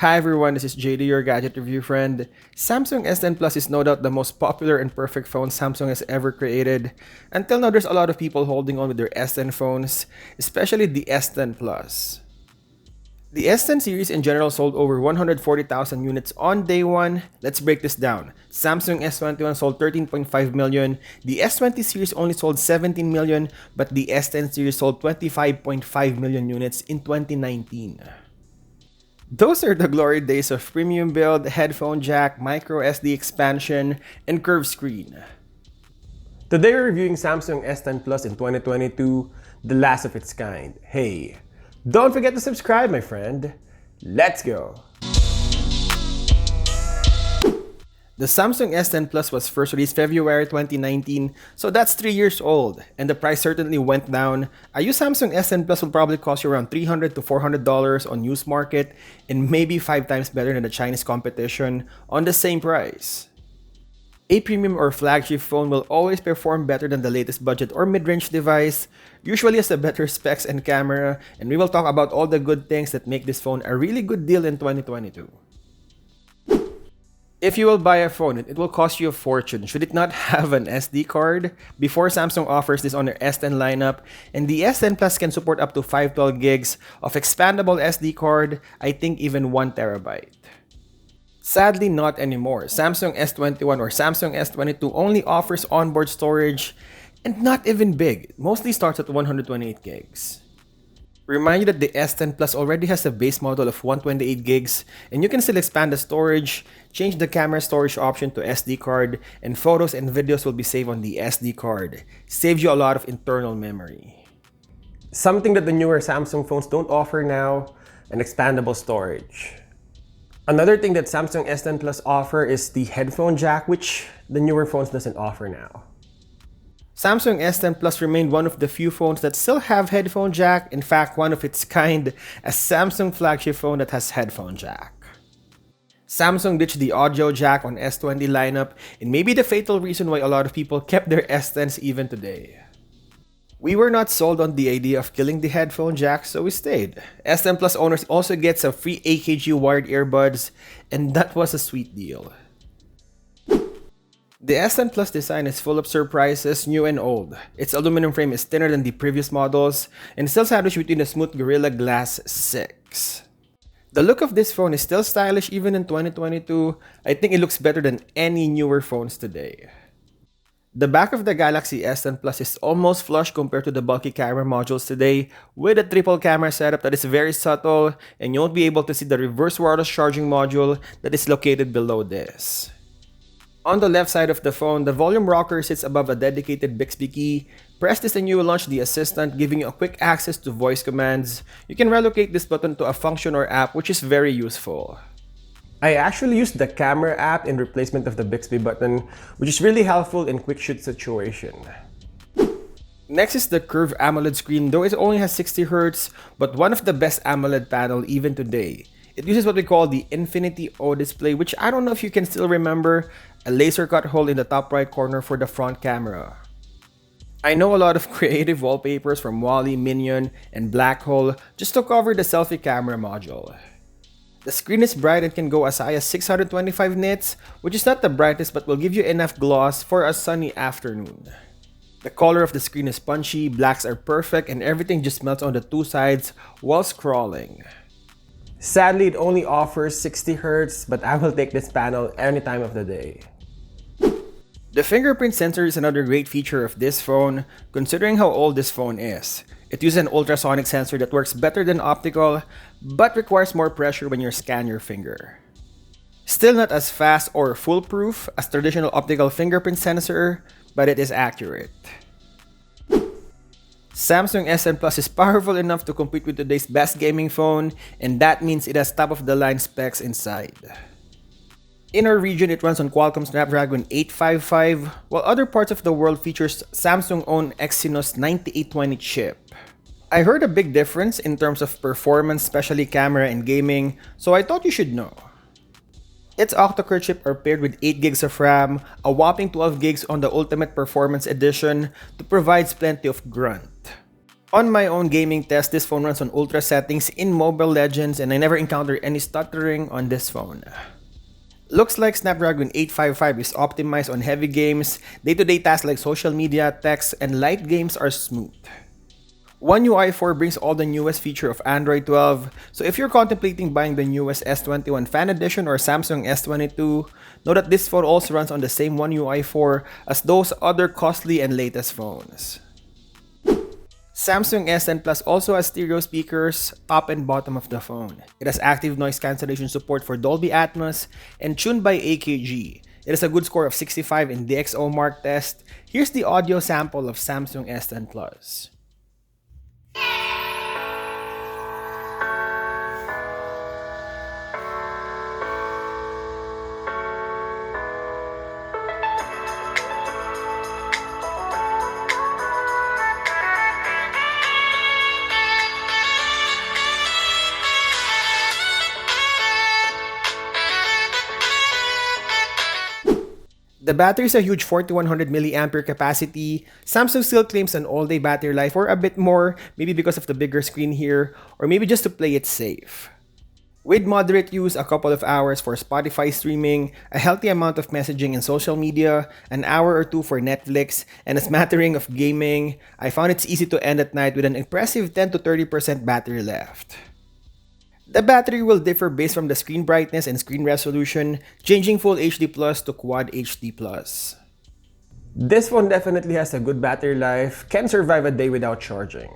Hi everyone, this is JD, your gadget review friend. Samsung S10 Plus is no doubt the most popular and perfect phone Samsung has ever created. Until now, there's a lot of people holding on with their S10 phones, especially the S10 Plus. The S10 series in general sold over 140,000 units on day one. Let's break this down. Samsung S21 sold 13.5 million, the S20 series only sold 17 million, but the S10 series sold 25.5 million units in 2019. Those are the glory days of premium build, headphone jack, micro SD expansion, and curved screen. Today we're reviewing Samsung S10 Plus in 2022, the last of its kind. Hey, don't forget to subscribe, my friend. Let's go! The Samsung S10 Plus was first released February 2019, so that's 3 years old, and the price certainly went down. A used Samsung S10 Plus will probably cost you around $300 to $400 on used market, and maybe 5 times better than the Chinese competition on the same price. A premium or flagship phone will always perform better than the latest budget or mid-range device, usually has a better specs and camera, and we will talk about all the good things that make this phone a really good deal in 2022. If you will buy a phone, it will cost you a fortune. Should it not have an SD card? Before, Samsung offers this on their S10 lineup, and the S10 Plus can support up to 512 gigs of expandable SD card, I think even 1 terabyte. Sadly, not anymore. Samsung S21 or Samsung S22 only offers onboard storage, and not even big. It mostly starts at 128 gigs. Remind you that the S10 Plus already has a base model of 128 gigs, and you can still expand the storage, change the camera storage option to SD card, and photos and videos will be saved on the SD card. Saves you a lot of internal memory. Something that the newer Samsung phones don't offer now, an expandable storage. Another thing that Samsung S10 Plus offer is the headphone jack, which the newer phones doesn't offer now. Samsung S10 Plus remained one of the few phones that still have headphone jack, in fact one of its kind, a Samsung flagship phone that has headphone jack. Samsung ditched the audio jack on S20 lineup, and maybe the fatal reason why a lot of people kept their S10s even today. We were not sold on the idea of killing the headphone jack, so we stayed. S10 Plus owners also get some free AKG wired earbuds, and that was a sweet deal. The S10 Plus design is full of surprises, new and old. Its aluminum frame is thinner than the previous models and still sandwiched between the smooth Gorilla Glass 6. The look of this phone is still stylish even in 2022. I think it looks better than any newer phones today. The back of the Galaxy S10 Plus is almost flush compared to the bulky camera modules today, with a triple camera setup that is very subtle, and you won't be able to see the reverse wireless charging module that is located below this. On the left side of the phone, the volume rocker sits above a dedicated Bixby key. Press this and you will launch the assistant, giving you a quick access to voice commands. You can relocate this button to a function or app, which is very useful. I actually used the camera app in replacement of the Bixby button, which is really helpful in quick shoot situation. Next is the curved AMOLED screen, though it only has 60Hz, but one of the best AMOLED panel even today. It uses what we call the Infinity O display, which I don't know if you can still remember, a laser cut hole in the top right corner for the front camera. I know a lot of creative wallpapers from Wally, Minion, and Black Hole just to cover the selfie camera module. The screen is bright and can go as high as 625 nits, which is not the brightest but will give you enough gloss for a sunny afternoon. The color of the screen is punchy, blacks are perfect, and everything just melts on the two sides while scrolling. Sadly, it only offers 60Hz, but I will take this panel any time of the day. The fingerprint sensor is another great feature of this phone, considering how old this phone is. It uses an ultrasonic sensor that works better than optical, but requires more pressure when you scan your finger. Still not as fast or foolproof as traditional optical fingerprint sensor, but it is accurate. Samsung S10 Plus is powerful enough to compete with today's best gaming phone, and that means it has top-of-the-line specs inside. In our region, it runs on Qualcomm Snapdragon 855, while other parts of the world features Samsung-owned Exynos 9820 chip. I heard a big difference in terms of performance, especially camera and gaming, so I thought you should know. Its octa-core chip are paired with 8 gigs of RAM, a whopping 12 gigs on the Ultimate Performance Edition to provide plenty of grunt. On my own gaming test, this phone runs on ultra settings in Mobile Legends and I never encountered any stuttering on this phone. Looks like Snapdragon 855 is optimized on heavy games, day-to-day tasks like social media, text, and light games are smooth. One UI 4 brings all the newest feature of Android 12, so if you're contemplating buying the newest S21 Fan Edition or Samsung S22, know that this phone also runs on the same One UI 4 as those other costly and latest phones. Samsung S10 Plus also has stereo speakers, top and bottom of the phone. It has active noise cancellation support for Dolby Atmos and tuned by AKG. It has a good score of 65 in DxO Mark test. Here's the audio sample of Samsung S10 Plus. The battery is a huge 4100 mAh capacity. Samsung still claims an all-day battery life or a bit more, maybe because of the bigger screen here, or maybe just to play it safe. With moderate use, a couple of hours for Spotify streaming, a healthy amount of messaging and social media, an hour or two for Netflix, and a smattering of gaming, I found it's easy to end at night with an impressive 10 to 30% battery left. The battery will differ based from the screen brightness and screen resolution, changing Full HD Plus to Quad HD Plus. This phone definitely has a good battery life, can survive a day without charging.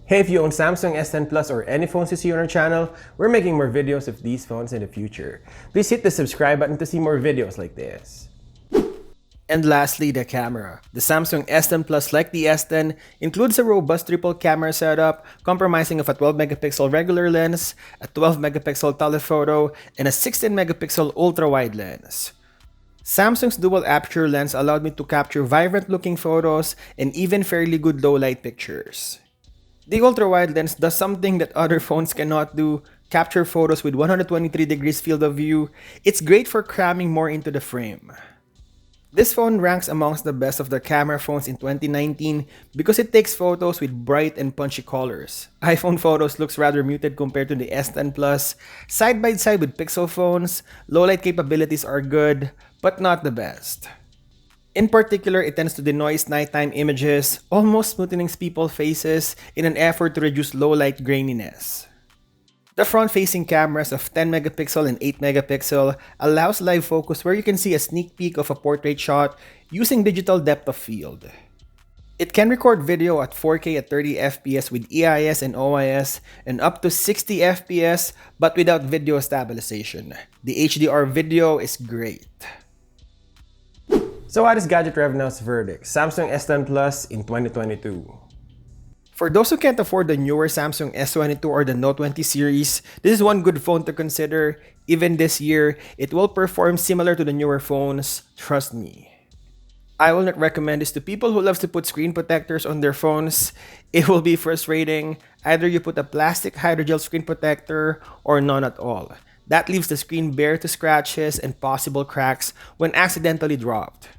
Hey, if you own Samsung S10 Plus or any phones you see on our channel, we're making more videos of these phones in the future. Please hit the subscribe button to see more videos like this. And lastly, the camera. The Samsung S10 Plus, like the S10, includes a robust triple camera setup, comprising of a 12-megapixel regular lens, a 12-megapixel telephoto, and a 16-megapixel ultra-wide lens. Samsung's dual aperture lens allowed me to capture vibrant-looking photos and even fairly good low-light pictures. The ultra-wide lens does something that other phones cannot do, capture photos with 123 degrees field of view. It's great for cramming more into the frame. This phone ranks amongst the best of the camera phones in 2019 because it takes photos with bright and punchy colors. iPhone photos looks rather muted compared to the S10 Plus. Side by side with Pixel phones, low-light capabilities are good, but not the best. In particular, it tends to denoise nighttime images, almost smoothing people's faces in an effort to reduce low-light graininess. The front-facing cameras of 10-megapixel and 8-megapixel allows live focus where you can see a sneak peek of a portrait shot using digital depth of field. It can record video at 4K at 30 FPS with EIS and OIS and up to 60 FPS but without video stabilization. The HDR video is great. So what is Gadget Revnow's verdict? Samsung S10 Plus in 2022. For those who can't afford the newer Samsung S22 or the Note 20 series, this is one good phone to consider. Even this year, it will perform similar to the newer phones, trust me. I will not recommend this to people who love to put screen protectors on their phones. It will be frustrating. Either you put a plastic hydrogel screen protector or none at all. That leaves the screen bare to scratches and possible cracks when accidentally dropped.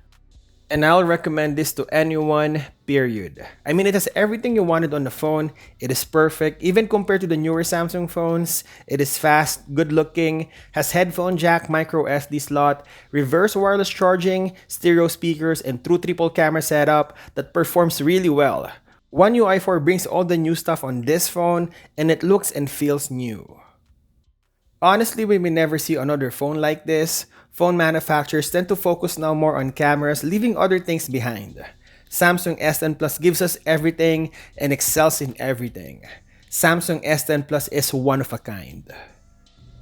And I'll recommend this to anyone, period. I mean, it has everything you wanted on the phone. It is perfect, even compared to the newer Samsung phones. It is fast, good looking, has headphone jack, micro SD slot, reverse wireless charging, stereo speakers, and true triple camera setup that performs really well. One UI 4 brings all the new stuff on this phone, and it looks and feels new. Honestly, we may never see another phone like this. Phone manufacturers tend to focus now more on cameras, leaving other things behind. Samsung S10 Plus gives us everything and excels in everything. Samsung S10 Plus is one of a kind.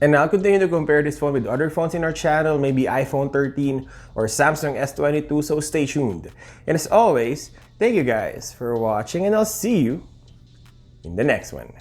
And I'll continue to compare this phone with other phones in our channel, maybe iPhone 13 or Samsung S22, so stay tuned. And as always, thank you guys for watching and I'll see you in the next one.